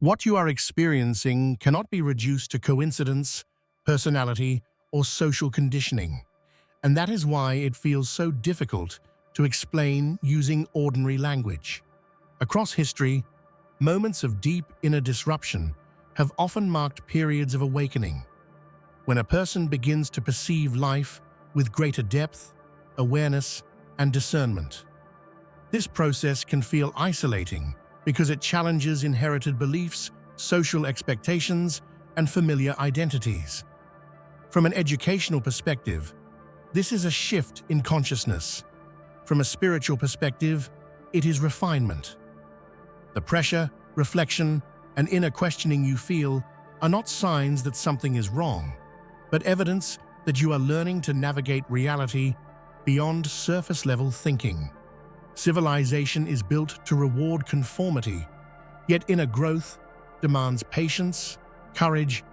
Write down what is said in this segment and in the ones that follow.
What you are experiencing cannot be reduced to coincidence, personality, or social conditioning, and that is why it feels so difficult to explain using ordinary language. Across history, moments of deep inner disruption have often marked periods of awakening, when a person begins to perceive life with greater depth, awareness, and discernment. This process can feel isolating because it challenges inherited beliefs, social expectations, and familiar identities. From an educational perspective, this is a shift in consciousness. From a spiritual perspective, it is refinement. The pressure, reflection, and inner questioning you feel are not signs that something is wrong, but evidence that you are learning to navigate reality beyond surface-level thinking. Civilization is built to reward conformity, yet inner growth demands patience, courage,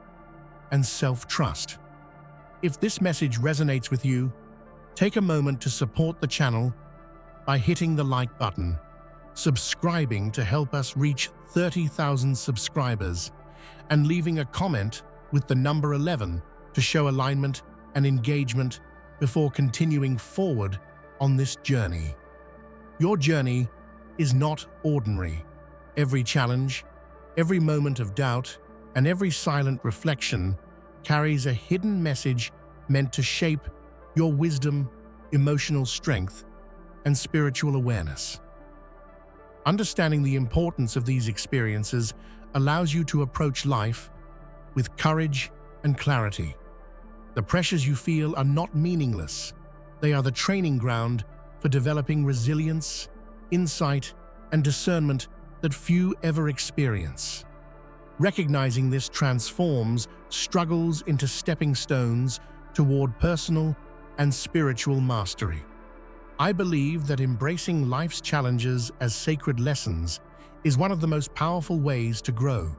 and self-trust. If this message resonates with you, take a moment to support the channel by hitting the like button, subscribing to help us reach 30,000 subscribers, and leaving a comment with the number 11 to show alignment and engagement before continuing forward on this journey. Your journey is not ordinary. Every challenge, every moment of doubt, and every silent reflection carries a hidden message meant to shape your wisdom, emotional strength, and spiritual awareness. Understanding the importance of these experiences allows you to approach life with courage and clarity. The pressures you feel are not meaningless. They are the training ground for developing resilience, insight, and discernment that few ever experience. Recognizing this transforms struggles into stepping stones toward personal and spiritual mastery. I believe that embracing life's challenges as sacred lessons is one of the most powerful ways to grow.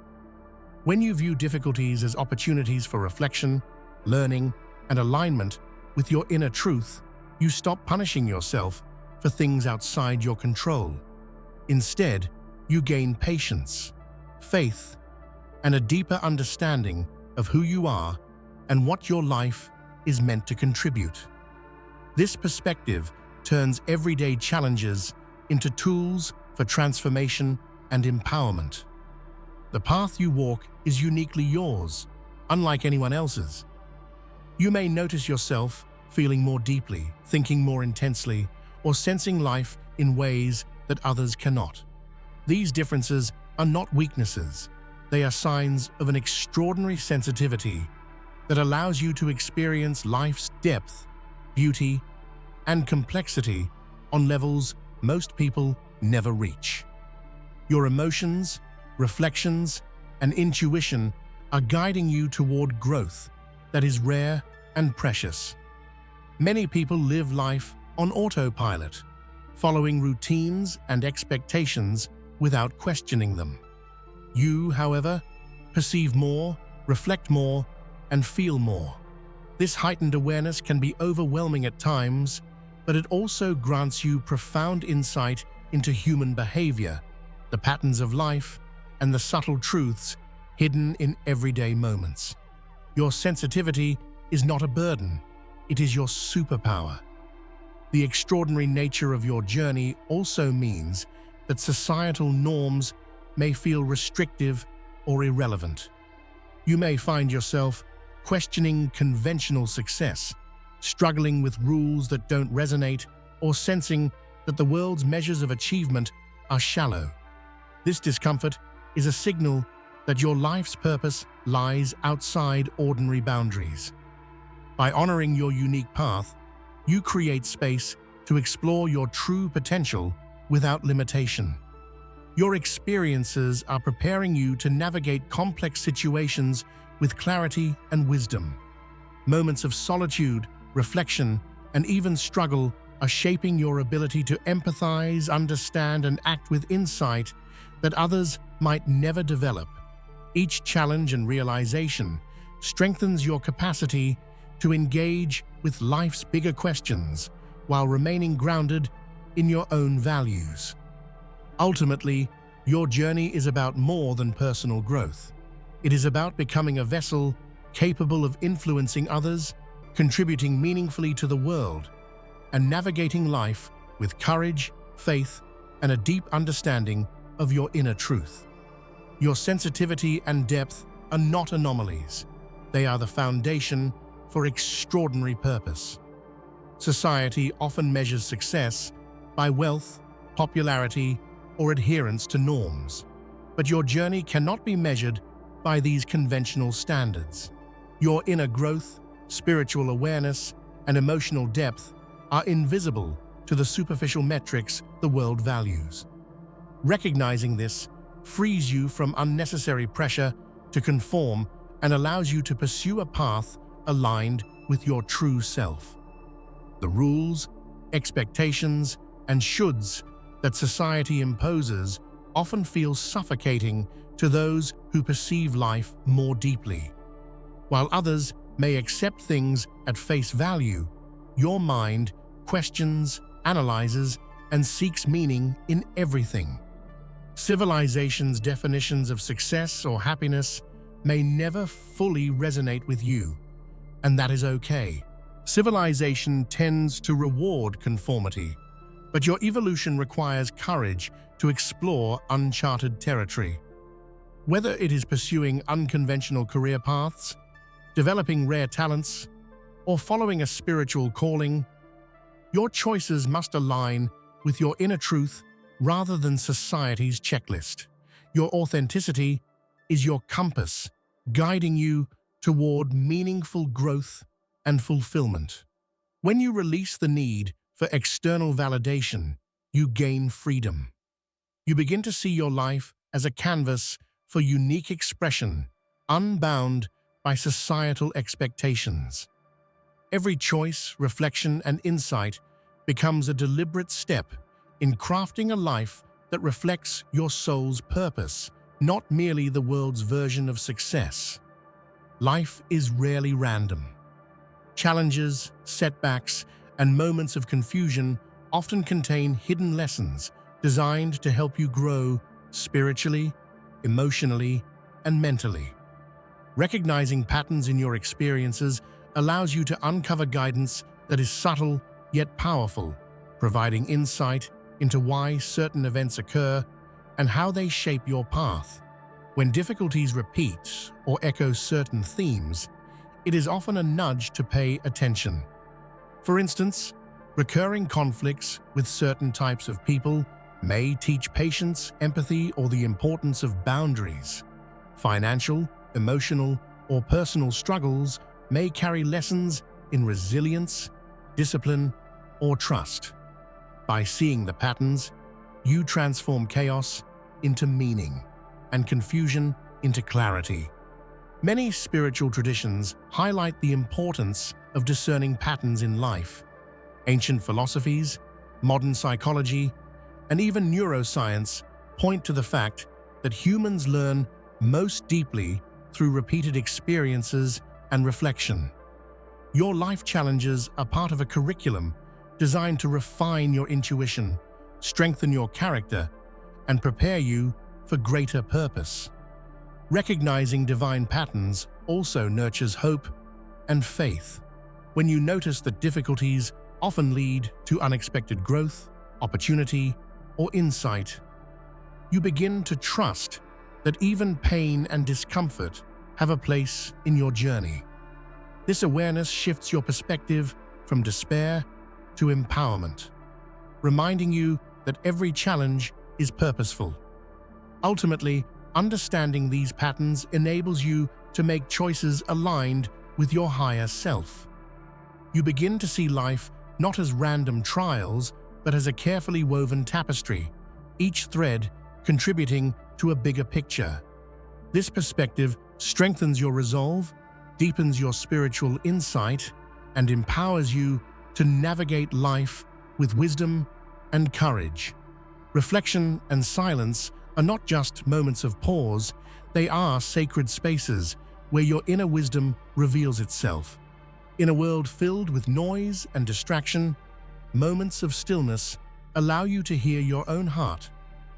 When you view difficulties as opportunities for reflection, learning, and alignment with your inner truth, you stop punishing yourself for things outside your control. Instead, you gain patience, faith, and a deeper understanding of who you are and what your life is meant to contribute. This perspective turns everyday challenges into tools for transformation and empowerment. The path you walk is uniquely yours, unlike anyone else's. You may notice yourself feeling more deeply, thinking more intensely, or sensing life in ways that others cannot. These differences are not weaknesses. They are signs of an extraordinary sensitivity that allows you to experience life's depth, beauty, and complexity on levels most people never reach. Your emotions, reflections, and intuition are guiding you toward growth that is rare and precious. Many people live life on autopilot, following routines and expectations without questioning them. You, however, perceive more, reflect more, and feel more. This heightened awareness can be overwhelming at times, but it also grants you profound insight into human behavior, the patterns of life, and the subtle truths hidden in everyday moments. Your sensitivity is not a burden, it is your superpower. The extraordinary nature of your journey also means that societal norms may feel restrictive or irrelevant. You may find yourself questioning conventional success, struggling with rules that don't resonate, or sensing that the world's measures of achievement are shallow. This discomfort is a signal that your life's purpose lies outside ordinary boundaries. By honoring your unique path, you create space to explore your true potential without limitation. Your experiences are preparing you to navigate complex situations with clarity and wisdom. Moments of solitude, reflection, and even struggle are shaping your ability to empathize, understand, and act with insight that others might never develop. Each challenge and realization strengthens your capacity to engage with life's bigger questions while remaining grounded in your own values. Ultimately, Your journey is about more than personal growth. It is about becoming a vessel capable of influencing others, contributing meaningfully to the world, and navigating life with courage, faith, and a deep understanding of your inner truth. Your sensitivity and depth are not anomalies. They are the foundation for extraordinary purpose. Society often measures success by wealth, popularity, or adherence to norms. But your journey cannot be measured by these conventional standards. Your inner growth, spiritual awareness, and emotional depth are invisible to the superficial metrics the world values. Recognizing this frees you from unnecessary pressure to conform and allows you to pursue a path aligned with your true self. The rules, expectations, and shoulds that society imposes often feel suffocating to those who perceive life more deeply. While others may accept things at face value, your mind questions, analyzes, and seeks meaning in everything. Civilization's definitions of success or happiness may never fully resonate with you, and that is okay. Civilization tends to reward conformity, but your evolution requires courage to explore uncharted territory. Whether it is pursuing unconventional career paths, developing rare talents, or following a spiritual calling, your choices must align with your inner truth rather than society's checklist. Your authenticity is your compass, guiding you toward meaningful growth and fulfillment. When you release the need for external validation, you gain freedom. You begin to see your life as a canvas for unique expression, unbound by societal expectations. Every choice, reflection, and insight becomes a deliberate step in crafting a life that reflects your soul's purpose, not merely the world's version of success. Life is rarely random. Challenges, setbacks, and moments of confusion often contain hidden lessons designed to help you grow spiritually, emotionally, and mentally. Recognizing patterns in your experiences allows you to uncover guidance that is subtle yet powerful, providing insight into why certain events occur and how they shape your path. When difficulties repeat or echo certain themes, it is often a nudge to pay attention. For instance, recurring conflicts with certain types of people may teach patience, empathy, or the importance of boundaries. Financial, emotional, or personal struggles may carry lessons in resilience, discipline, or trust. By seeing the patterns, you transform chaos into meaning and confusion into clarity. Many spiritual traditions highlight the importance of discerning patterns in life. Ancient philosophies, modern psychology, and even neuroscience point to the fact that humans learn most deeply through repeated experiences and reflection. Your life challenges are part of a curriculum designed to refine your intuition, strengthen your character, and prepare you for greater purpose. Recognizing divine patterns also nurtures hope and faith. When you notice that difficulties often lead to unexpected growth, opportunity, or insight, you begin to trust that even pain and discomfort have a place in your journey. This awareness shifts your perspective from despair to empowerment, reminding you that every challenge is purposeful. Ultimately, understanding these patterns enables you to make choices aligned with your higher self. You begin to see life not as random trials, but as a carefully woven tapestry, each thread contributing to a bigger picture. This perspective strengthens your resolve, deepens your spiritual insight, and empowers you to navigate life with wisdom and courage. Reflection and silence are not just moments of pause, they are sacred spaces where your inner wisdom reveals itself. In a world filled with noise and distraction, moments of stillness allow you to hear your own heart,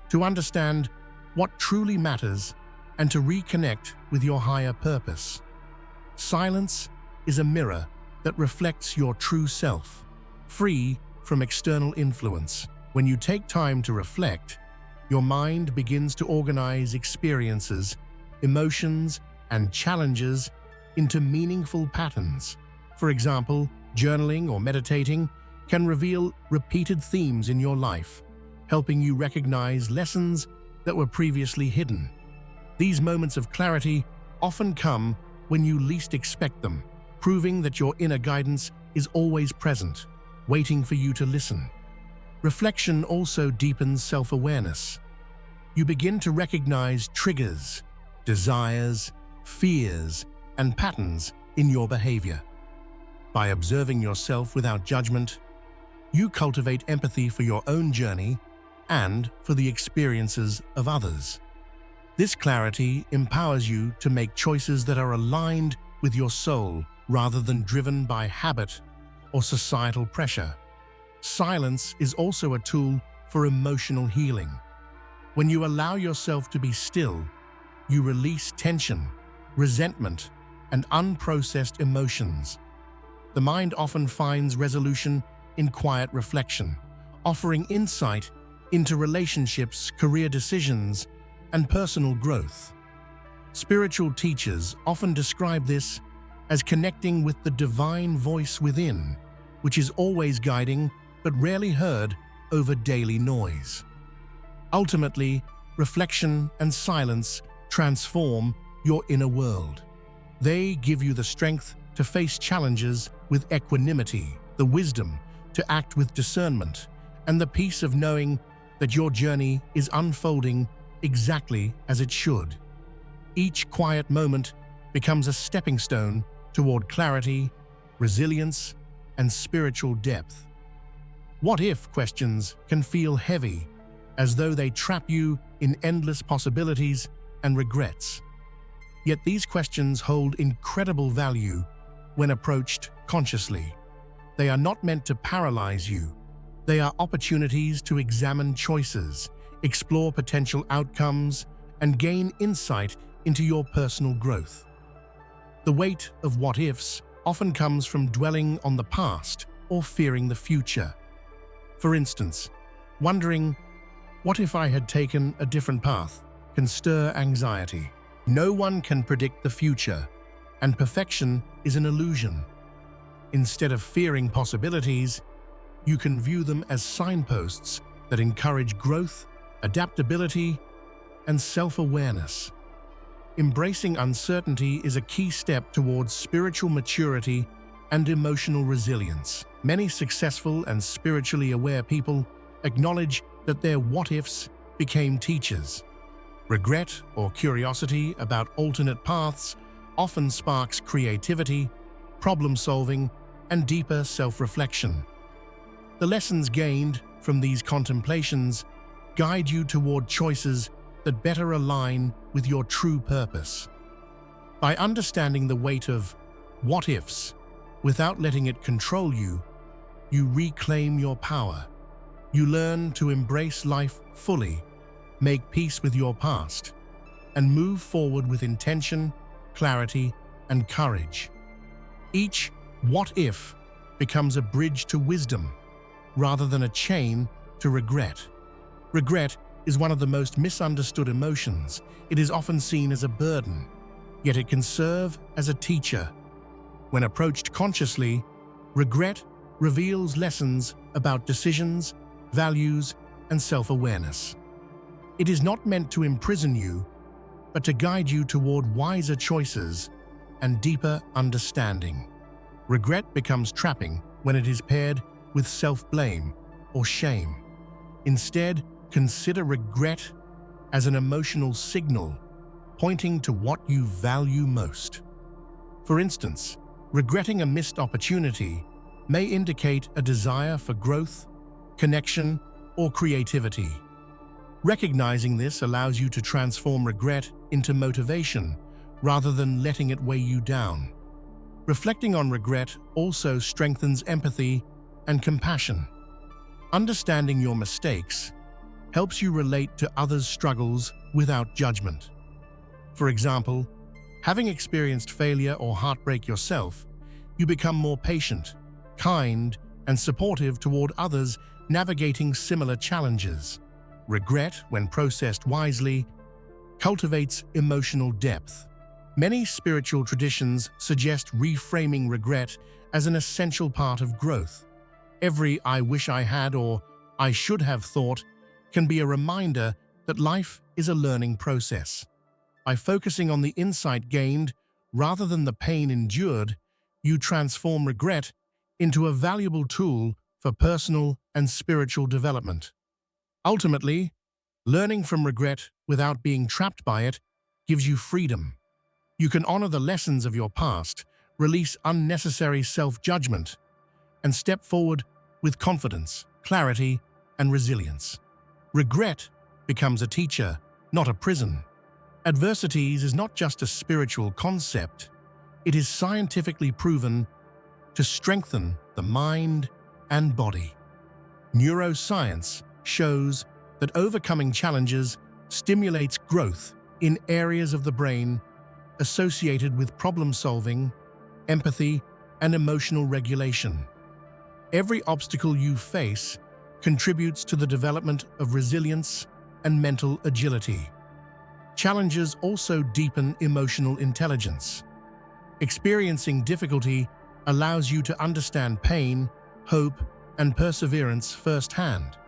to understand what truly matters and to reconnect with your higher purpose. Silence is a mirror that reflects your true self, free from external influence. When you take time to reflect, your mind begins to organize experiences, emotions, and challenges into meaningful patterns. For example, journaling or meditating can reveal repeated themes in your life, helping you recognize lessons that were previously hidden. These moments of clarity often come when you least expect them, proving that your inner guidance is always present, waiting for you to listen. Reflection also deepens self-awareness. You begin to recognize triggers, desires, fears, and patterns in your behavior. By observing yourself without judgment, you cultivate empathy for your own journey and for the experiences of others. This clarity empowers you to make choices that are aligned with your soul rather than driven by habit or societal pressure. Silence is also a tool for emotional healing. When you allow yourself to be still, you release tension, resentment, and unprocessed emotions. The mind often finds resolution in quiet reflection, offering insight into relationships, career decisions, and personal growth. Spiritual teachers often describe this as connecting with the divine voice within, which is always guiding but rarely heard over daily noise. Ultimately, reflection and silence transform your inner world. They give you the strength to face challenges with equanimity, the wisdom to act with discernment, and the peace of knowing that your journey is unfolding exactly as it should. Each quiet moment becomes a stepping stone toward clarity, resilience, and spiritual depth. What-if questions can feel heavy, as though they trap you in endless possibilities and regrets. Yet these questions hold incredible value when approached consciously. They are not meant to paralyze you. They are opportunities to examine choices, explore potential outcomes, and gain insight into your personal growth. The weight of what-ifs often comes from dwelling on the past or fearing the future. For instance, wondering, what if I had taken a different path, can stir anxiety. No one can predict the future, and perfection is an illusion. Instead of fearing possibilities, you can view them as signposts that encourage growth, adaptability, and self-awareness. Embracing uncertainty is a key step towards spiritual maturity and emotional resilience. Many successful and spiritually aware people acknowledge that their what-ifs became teachers. Regret or curiosity about alternate paths often sparks creativity, problem-solving, and deeper self-reflection. The lessons gained from these contemplations guide you toward choices that better align with your true purpose. By understanding the weight of what-ifs without letting it control you, you reclaim your power. You learn to embrace life fully, make peace with your past, and move forward with intention, clarity, and courage. Each what-if becomes a bridge to wisdom, rather than a chain to regret. Regret is one of the most misunderstood emotions. It is often seen as a burden, yet it can serve as a teacher. When approached consciously, regret reveals lessons about decisions, values, and self-awareness. It is not meant to imprison you, but to guide you toward wiser choices and deeper understanding. Regret becomes trapping when it is paired with self-blame or shame. Instead, consider regret as an emotional signal pointing to what you value most. For instance, regretting a missed opportunity may indicate a desire for growth, connection, or creativity. Recognizing this allows you to transform regret into motivation rather than letting it weigh you down. Reflecting on regret also strengthens empathy and compassion. Understanding your mistakes helps you relate to others' struggles without judgment. For example, having experienced failure or heartbreak yourself, you become more patient, kind, and supportive toward others navigating similar challenges. Regret, when processed wisely, cultivates emotional depth. Many spiritual traditions suggest reframing regret as an essential part of growth. Every "I wish I had" or "I should have" thought can be a reminder that life is a learning process. By focusing on the insight gained rather than the pain endured, you transform regret into a valuable tool for personal and spiritual development. Ultimately, learning from regret without being trapped by it gives you freedom. You can honor the lessons of your past, release unnecessary self-judgment, and step forward with confidence, clarity, and resilience. Regret becomes a teacher, not a prison. Adversities is not just a spiritual concept, it is scientifically proven to strengthen the mind and body. Neuroscience shows that overcoming challenges stimulates growth in areas of the brain associated with problem-solving, empathy, and emotional regulation. Every obstacle you face contributes to the development of resilience and mental agility. Challenges also deepen emotional intelligence. Experiencing difficulty allows you to understand pain, hope, and perseverance firsthand.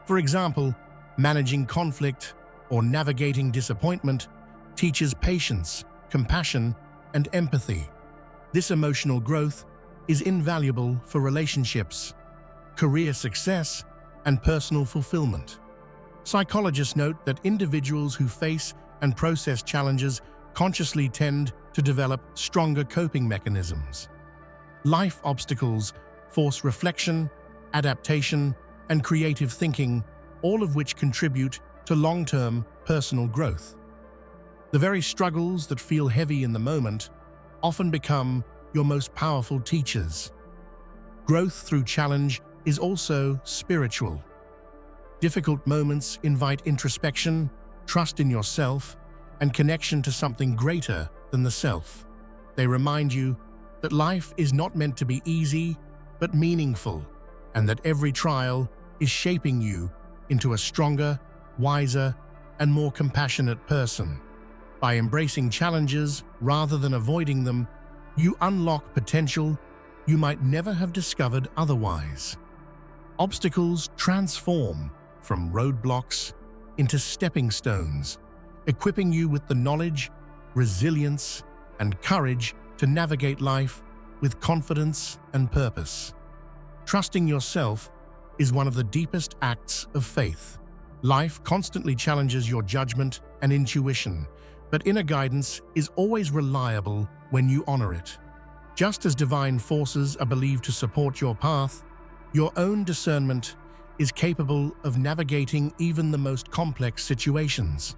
For example, managing conflict or navigating disappointment teaches patience, compassion, and empathy. This emotional growth is invaluable for relationships, career success, and personal fulfillment. Psychologists note that individuals who face and process challenges consciously tend to develop stronger coping mechanisms. Life obstacles force reflection, adaptation, and creative thinking, all of which contribute to long-term personal growth. The very struggles that feel heavy in the moment often become your most powerful teachers. Growth through challenge is also spiritual. Difficult moments invite introspection, trust in yourself, and connection to something greater than the self. They remind you that life is not meant to be easy, but meaningful, and that every trial is shaping you into a stronger, wiser, and more compassionate person. By embracing challenges rather than avoiding them, you unlock potential you might never have discovered otherwise. Obstacles transform from roadblocks into stepping stones, equipping you with the knowledge, resilience, and courage to navigate life with confidence and purpose. Trusting yourself is one of the deepest acts of faith. Life constantly challenges your judgment and intuition, but inner guidance is always reliable when you honor it. Just as divine forces are believed to support your path, your own discernment is capable of navigating even the most complex situations.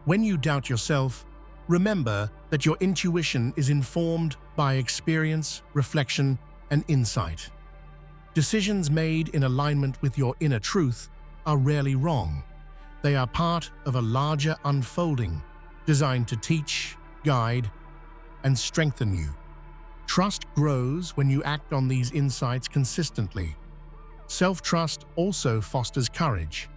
When you doubt yourself, remember that your intuition is informed by experience, reflection, and insight. Decisions made in alignment with your inner truth are rarely wrong. They are part of a larger unfolding designed to teach, guide, and strengthen you. Trust grows when you act on these insights consistently. Self-trust also fosters courage.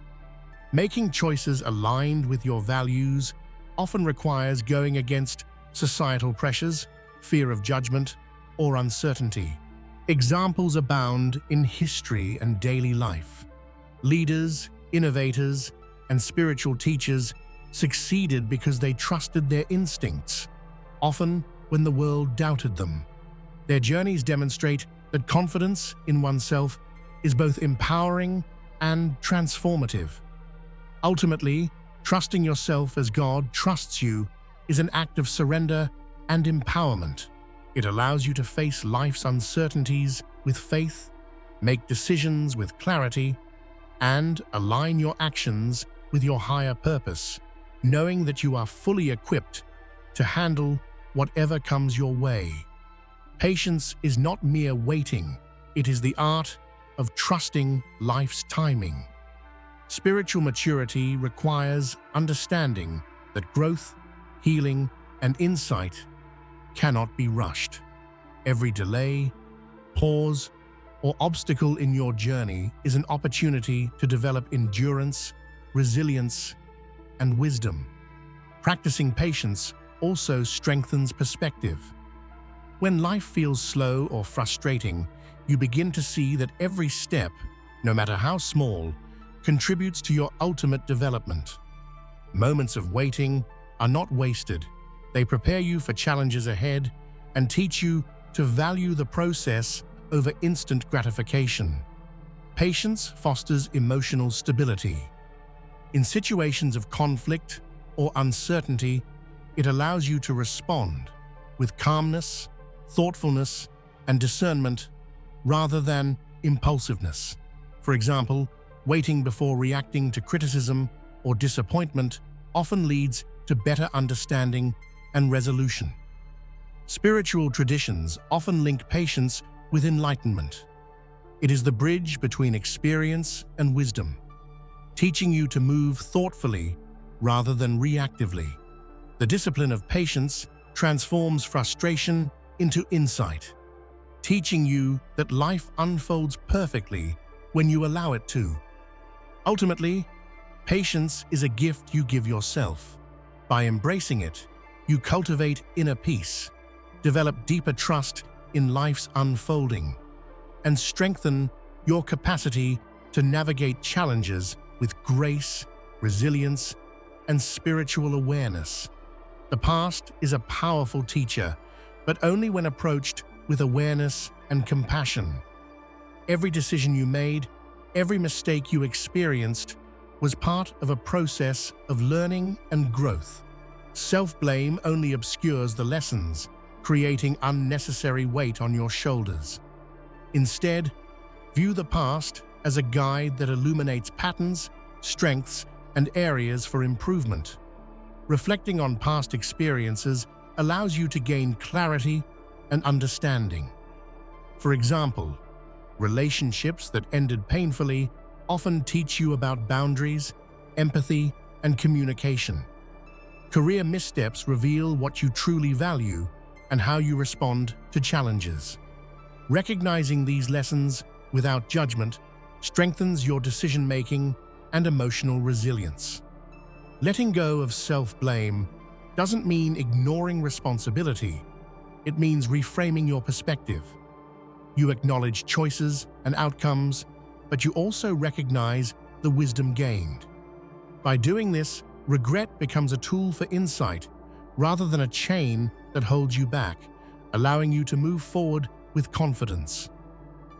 Making choices aligned with your values often requires going against societal pressures, fear of judgment, or uncertainty. Examples abound in history and daily life. Leaders, innovators, and spiritual teachers succeeded because they trusted their instincts, often when the world doubted them. Their journeys demonstrate that confidence in oneself is both empowering and transformative. Ultimately, trusting yourself as God trusts you is an act of surrender and empowerment. It allows you to face life's uncertainties with faith, make decisions with clarity, and align your actions with your higher purpose, knowing that you are fully equipped to handle whatever comes your way. Patience is not mere waiting, it is the art of trusting life's timing. Spiritual maturity requires understanding that growth, healing, and insight cannot be rushed. Every delay, pause, or obstacle in your journey is an opportunity to develop endurance, resilience, and wisdom. Practicing patience also strengthens perspective. When life feels slow or frustrating, you begin to see that every step, no matter how small, contributes to your ultimate development. Moments of waiting are not wasted. They prepare you for challenges ahead and teach you to value the process over instant gratification. Patience fosters emotional stability. In situations of conflict or uncertainty, it allows you to respond with calmness, thoughtfulness, and discernment rather than impulsiveness. For example, waiting before reacting to criticism or disappointment often leads to better understanding and resolution. Spiritual traditions often link patience with enlightenment. It is the bridge between experience and wisdom, teaching you to move thoughtfully rather than reactively. The discipline of patience transforms frustration into insight, teaching you that life unfolds perfectly when you allow it to. Ultimately, patience is a gift you give yourself. By embracing it, you cultivate inner peace, develop deeper trust in life's unfolding, and strengthen your capacity to navigate challenges with grace, resilience, and spiritual awareness. The past is a powerful teacher, but only when approached with awareness and compassion. Every decision you made, every mistake you experienced, was part of a process of learning and growth. Self-blame only obscures the lessons, creating unnecessary weight on your shoulders. Instead, view the past as a guide that illuminates patterns, strengths, and areas for improvement. Reflecting on past experiences allows you to gain clarity and understanding. For example, relationships that ended painfully often teach you about boundaries, empathy, and communication. Career missteps reveal what you truly value and how you respond to challenges. Recognizing these lessons without judgment strengthens your decision-making and emotional resilience. Letting go of self-blame doesn't mean ignoring responsibility. It means reframing your perspective. You acknowledge choices and outcomes, but you also recognize the wisdom gained. By doing this, regret becomes a tool for insight rather than a chain that holds you back, allowing you to move forward with confidence.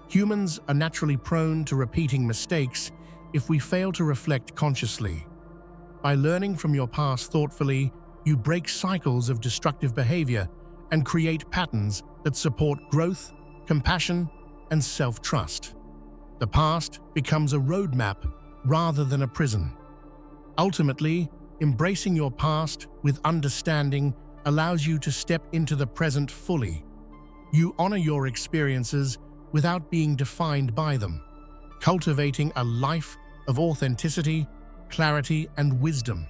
Humans are naturally prone to repeating mistakes if we fail to reflect consciously. By learning from your past thoughtfully, you break cycles of destructive behavior and create patterns that support growth, compassion, and self-trust. The past becomes a roadmap rather than a prison. Ultimately, embracing your past with understanding allows you to step into the present fully. You honor your experiences without being defined by them, cultivating a life of authenticity, clarity, and wisdom.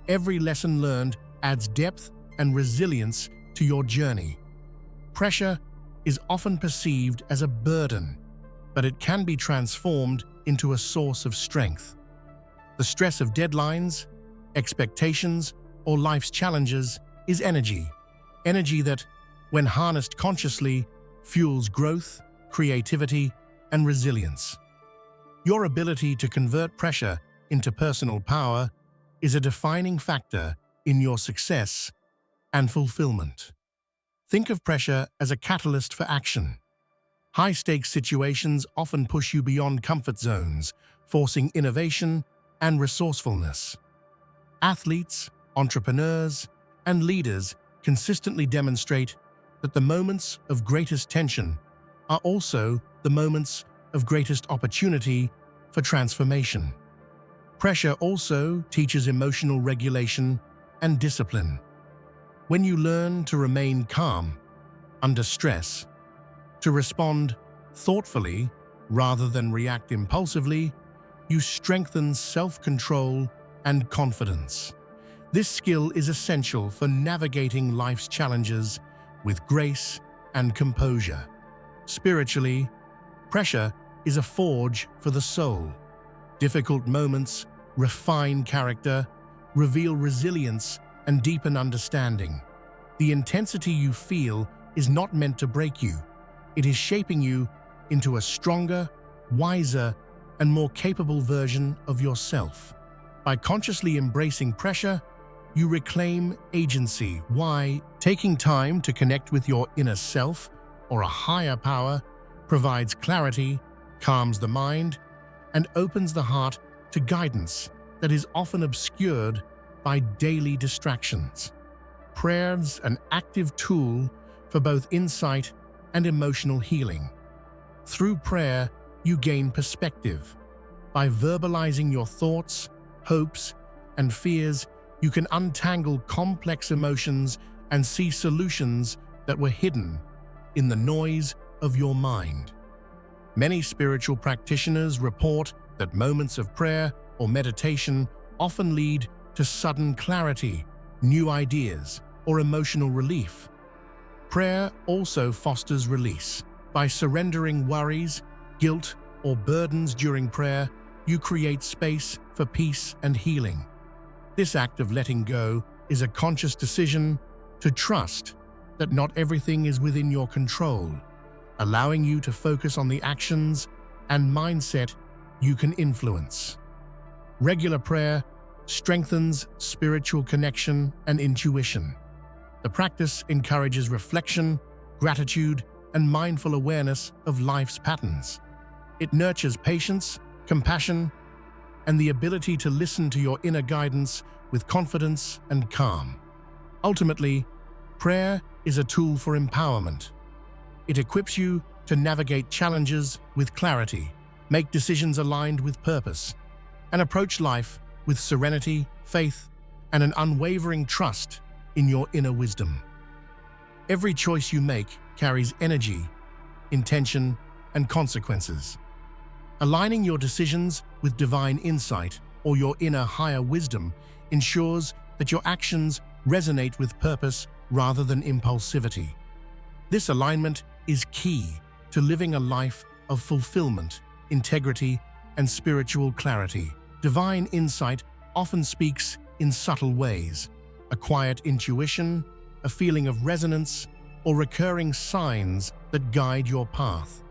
Every lesson learned adds depth and resilience to your journey. Pressure is often perceived as a burden, but it can be transformed into a source of strength. The stress of deadlines, expectations, or life's challenges is energy that, when harnessed consciously, fuels growth, creativity, and resilience. Your ability to convert pressure into personal power is a defining factor in your success and fulfillment. Think of pressure as a catalyst for action. High-stakes situations often push you beyond comfort zones, forcing innovation and resourcefulness. Athletes, entrepreneurs, and leaders consistently demonstrate that the moments of greatest tension are also the moments of greatest opportunity for transformation. Pressure also teaches emotional regulation and discipline. When you learn to remain calm under stress, to respond thoughtfully rather than react impulsively, you strengthen self-control and confidence. This skill is essential for navigating life's challenges with grace and composure. Spiritually, pressure is a forge for the soul. Difficult moments refine character, reveal resilience, and deepen understanding. The intensity you feel is not meant to break you. It is shaping you into a stronger, wiser, and more capable version of yourself. By consciously embracing pressure, you reclaim agency. Why? Taking time to connect with your inner self or a higher power provides clarity, calms the mind, and opens the heart to guidance that is often obscured by daily distractions. Prayer's an active tool for both insight and emotional healing. Through prayer, you gain perspective. By verbalizing your thoughts, hopes, and fears, you can untangle complex emotions and see solutions that were hidden in the noise of your mind. Many spiritual practitioners report that moments of prayer or meditation often lead to sudden clarity, new ideas, or emotional relief. Prayer also fosters release. By surrendering worries, guilt, or burdens during prayer, you create space for peace and healing. This act of letting go is a conscious decision to trust that not everything is within your control, allowing you to focus on the actions and mindset you can influence. Regular prayer strengthens spiritual connection and intuition. The practice encourages reflection, gratitude, and mindful awareness of life's patterns. It nurtures patience, compassion, and the ability to listen to your inner guidance with confidence and calm. Ultimately, prayer is a tool for empowerment. It equips you to navigate challenges with clarity, make decisions aligned with purpose, and approach life with serenity, faith, and an unwavering trust in your inner wisdom. Every choice you make carries energy, intention, and consequences. Aligning your decisions with divine insight or your inner higher wisdom ensures that your actions resonate with purpose rather than impulsivity. This alignment is key to living a life of fulfillment, integrity, and spiritual clarity. Divine insight often speaks in subtle ways: a quiet intuition, a feeling of resonance, or recurring signs that guide your path.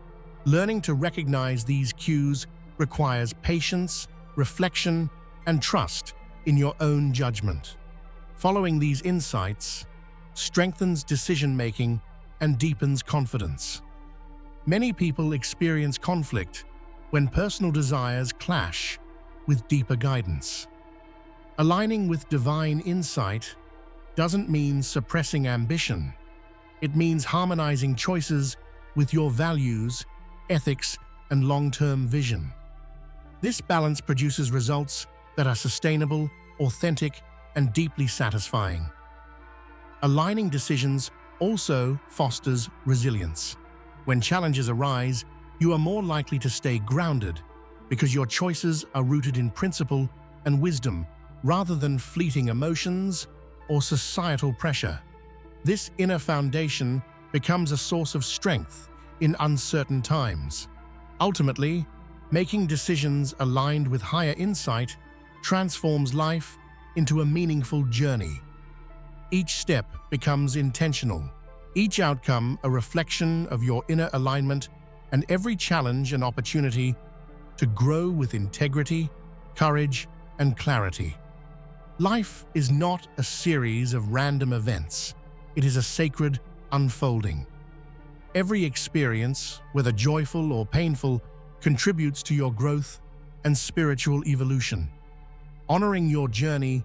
Learning to recognize these cues requires patience, reflection, and trust in your own judgment. Following these insights strengthens decision-making and deepens confidence. Many people experience conflict when personal desires clash with deeper guidance. Aligning with divine insight doesn't mean suppressing ambition. It means harmonizing choices with your values, ethics, and long-term vision. This balance produces results that are sustainable, authentic, and deeply satisfying. Aligning decisions also fosters resilience. When challenges arise, you are more likely to stay grounded because your choices are rooted in principle and wisdom rather than fleeting emotions or societal pressure. This inner foundation becomes a source of strength in uncertain times. Ultimately, making decisions aligned with higher insight transforms life into a meaningful journey. Each step becomes intentional, each outcome a reflection of your inner alignment, and every challenge an opportunity to grow with integrity, courage, and clarity. Life is not a series of random events. It is a sacred unfolding. Every experience, whether joyful or painful, contributes to your growth and spiritual evolution. Honoring your journey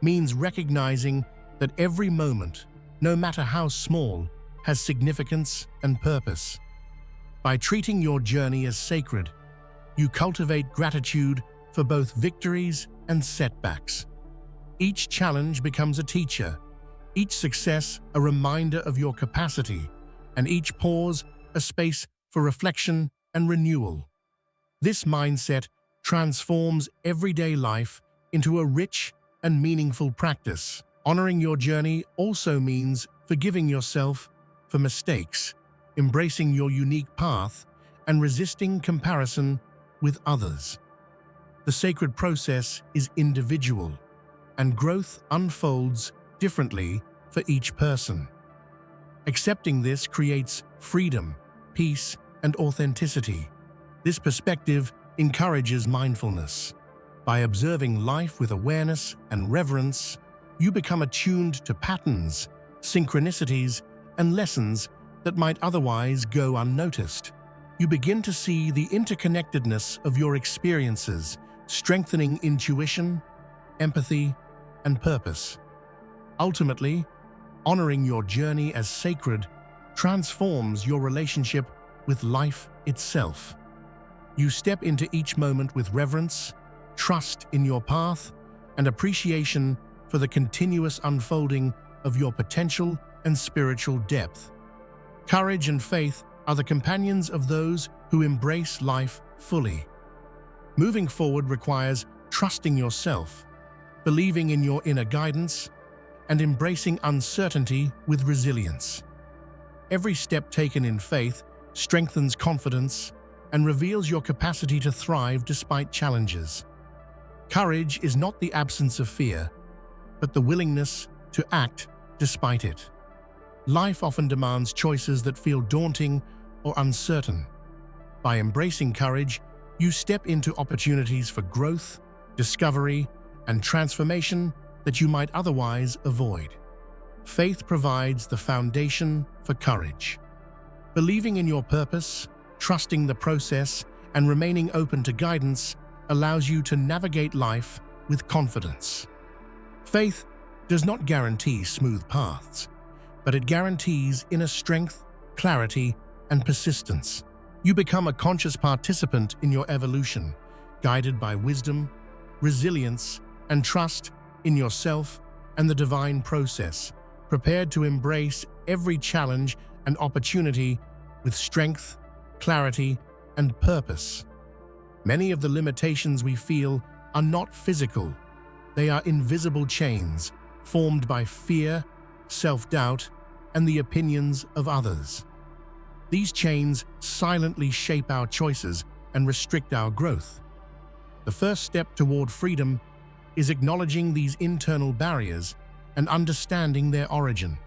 means recognizing that every moment, no matter how small, has significance and purpose. By treating your journey as sacred, you cultivate gratitude for both victories and setbacks. Each challenge becomes a teacher, each success a reminder of your capacity, and each pause a space for reflection and renewal. This mindset transforms everyday life into a rich and meaningful practice. Honoring your journey also means forgiving yourself for mistakes, embracing your unique path, and resisting comparison with others. The sacred process is individual, and growth unfolds differently for each person. Accepting this creates freedom, peace, and authenticity. This perspective encourages mindfulness. By observing life with awareness and reverence, you become attuned to patterns, synchronicities, and lessons that might otherwise go unnoticed. You begin to see the interconnectedness of your experiences, strengthening intuition, empathy, and purpose. Ultimately, honoring your journey as sacred transforms your relationship with life itself. You step into each moment with reverence, trust in your path, and appreciation for the continuous unfolding of your potential and spiritual depth. Courage and faith are the companions of those who embrace life fully. Moving forward requires trusting yourself, believing in your inner guidance, and embracing uncertainty with resilience. Every step taken in faith strengthens confidence and reveals your capacity to thrive despite challenges. Courage is not the absence of fear, but the willingness to act despite it. Life often demands choices that feel daunting or uncertain. By embracing courage, you step into opportunities for growth, discovery, and transformation that you might otherwise avoid. Faith provides the foundation for courage. Believing in your purpose, trusting the process, and remaining open to guidance allows you to navigate life with confidence. Faith does not guarantee smooth paths, but it guarantees inner strength, clarity, and persistence. You become a conscious participant in your evolution, guided by wisdom, resilience, and trust in yourself and the divine process, prepared to embrace every challenge and opportunity with strength, clarity, and purpose. Many of the limitations we feel are not physical. They are invisible chains formed by fear, self-doubt, and the opinions of others. These chains silently shape our choices and restrict our growth. The first step toward freedom is acknowledging these internal barriers and understanding their origin.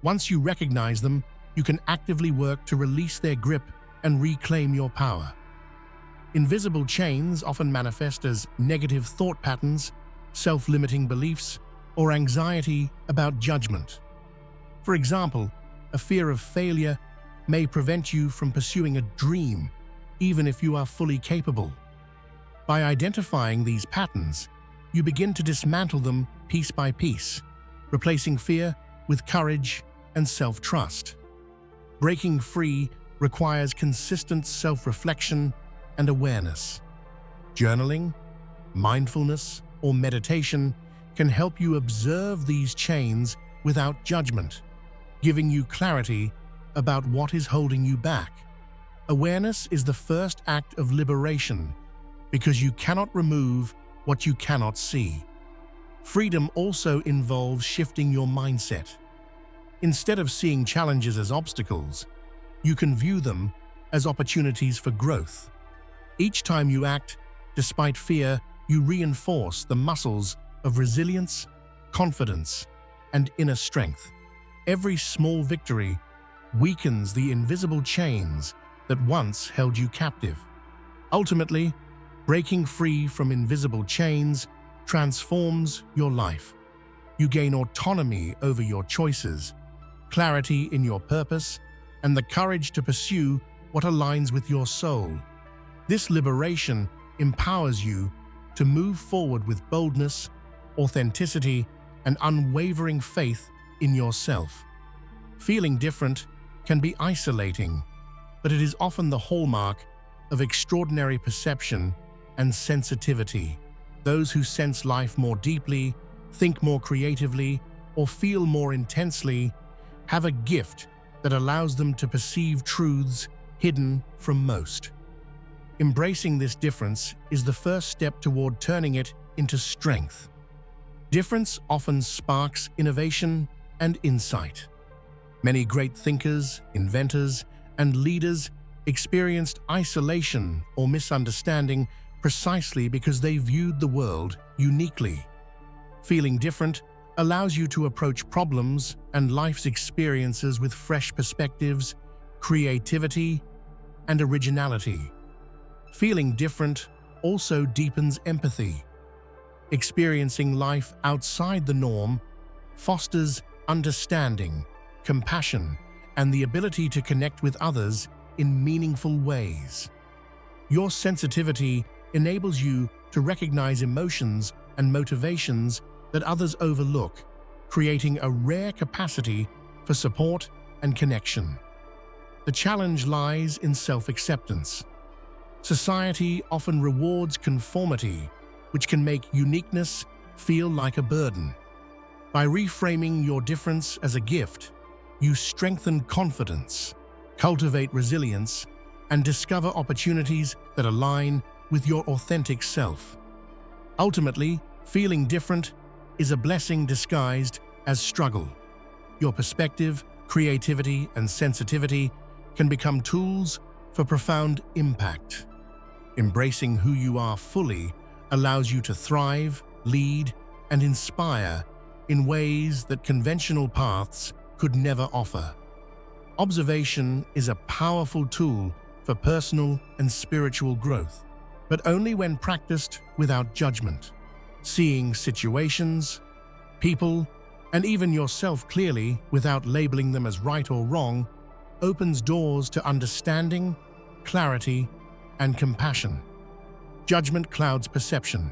Once you recognize them, you can actively work to release their grip and reclaim your power. Invisible chains often manifest as negative thought patterns, self-limiting beliefs, or anxiety about judgment. For example, a fear of failure may prevent you from pursuing a dream, even if you are fully capable. By identifying these patterns, you begin to dismantle them piece by piece, replacing fear with courage and self-trust. Breaking free requires consistent self-reflection and awareness. Journaling, mindfulness, or meditation can help you observe these chains without judgment, giving you clarity about what is holding you back. Awareness is the first act of liberation because you cannot remove what you cannot see. Freedom also involves shifting your mindset. Instead of seeing challenges as obstacles, you can view them as opportunities for growth. Each time you act despite fear, you reinforce the muscles of resilience, confidence, and inner strength. Every small victory weakens the invisible chains that once held you captive. Ultimately, breaking free from invisible chains transforms your life. You gain autonomy over your choices, clarity in your purpose, and the courage to pursue what aligns with your soul. This liberation empowers you to move forward with boldness, authenticity, and unwavering faith in yourself. Feeling different can be isolating, but it is often the hallmark of extraordinary perception and sensitivity. Those who sense life more deeply, think more creatively, or feel more intensely have a gift that allows them to perceive truths hidden from most. Embracing this difference is the first step toward turning it into strength. Difference often sparks innovation and insight. Many great thinkers, inventors, and leaders experienced isolation or misunderstanding precisely because they viewed the world uniquely. Feeling different allows you to approach problems and life's experiences with fresh perspectives, creativity, and originality. Feeling different also deepens empathy. Experiencing life outside the norm fosters understanding, compassion, and the ability to connect with others in meaningful ways. Your sensitivity enables you to recognize emotions and motivations that others overlook, creating a rare capacity for support and connection. The challenge lies in self-acceptance. Society often rewards conformity, which can make uniqueness feel like a burden. By reframing your difference as a gift, you strengthen confidence, cultivate resilience, and discover opportunities that align with your authentic self. Ultimately, feeling different is a blessing disguised as struggle. Your perspective, creativity, and sensitivity can become tools for profound impact. Embracing who you are fully allows you to thrive, lead, and inspire in ways that conventional paths could never offer. Observation is a powerful tool for personal and spiritual growth, but only when practiced without judgment. Seeing situations, people, and even yourself clearly without labeling them as right or wrong opens doors to understanding, clarity, and compassion. Judgment clouds perception.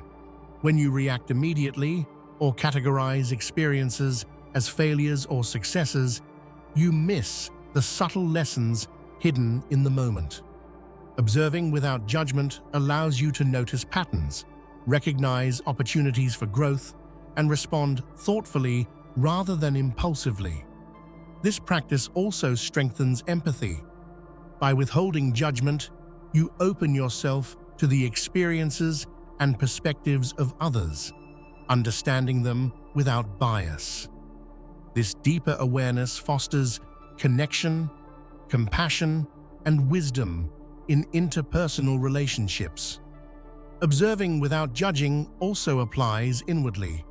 When you react immediately or categorize experiences as failures or successes, you miss the subtle lessons hidden in the moment. Observing without judgment allows you to notice patterns, recognize opportunities for growth, and respond thoughtfully rather than impulsively. This practice also strengthens empathy. By withholding judgment, you open yourself to the experiences and perspectives of others, understanding them without bias. This deeper awareness fosters connection, compassion, and wisdom in interpersonal relationships. Observing without judging also applies inwardly.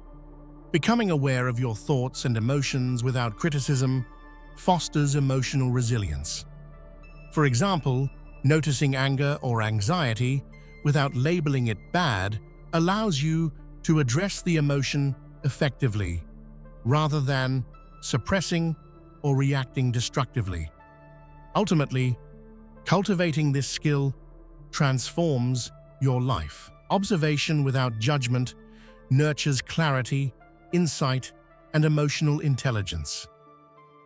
Becoming aware of your thoughts and emotions without criticism fosters emotional resilience. For example, noticing anger or anxiety without labeling it bad allows you to address the emotion effectively, rather than suppressing or reacting destructively. Ultimately, cultivating this skill transforms your life. Observation without judgment nurtures clarity, insight, and emotional intelligence.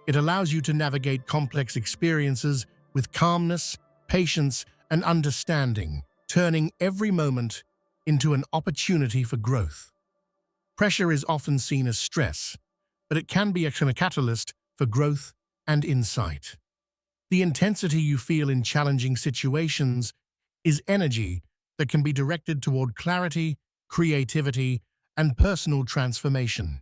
It allows you to navigate complex experiences with calmness, patience, and understanding, turning every moment into an opportunity for growth. Pressure is often seen as stress, but it can be a catalyst for growth and insight. The intensity you feel in challenging situations is energy that can be directed toward clarity, creativity, and personal transformation.